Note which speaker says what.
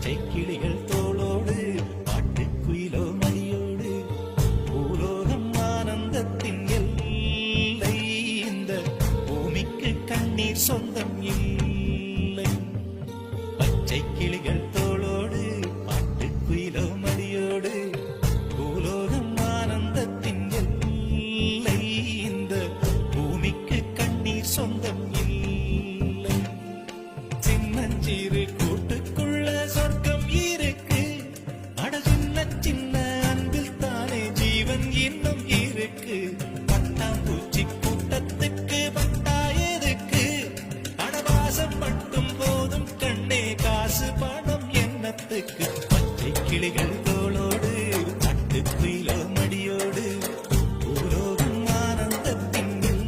Speaker 1: பச்சை கிளிகள் தோளோடு பாட்டுக்குயிலோ மடியோடு பூலோகம் ஆனந்தத்தின் எல்லை இந்த பூமிக்கு கண்ணீர் சொந்தம் இல்லை பச்சை கிளிகள் தோளோடு பாட்டுக்குயிலோ மடியோடு பூலோகம் ஆனந்தத்தின் எல்லை இந்த பூமிக்கு கண்ணீர் சொந்தம் இல்லை சின்னஞ்சிறு கூட்டுக்குள்ள சொர்க்கம் இருக்கு அட சின்ன சின்ன அன்பில் தானே ஜீவன் இன்னும் இருக்கு பட்டாம்பூச்சி கூட்டத்துக்கு பட்டா எதுக்கு அடவாசம் மட்டும் போதும் கண்ணே காசு பணம் என்னத்துக்கு பச்சை கிளிகள்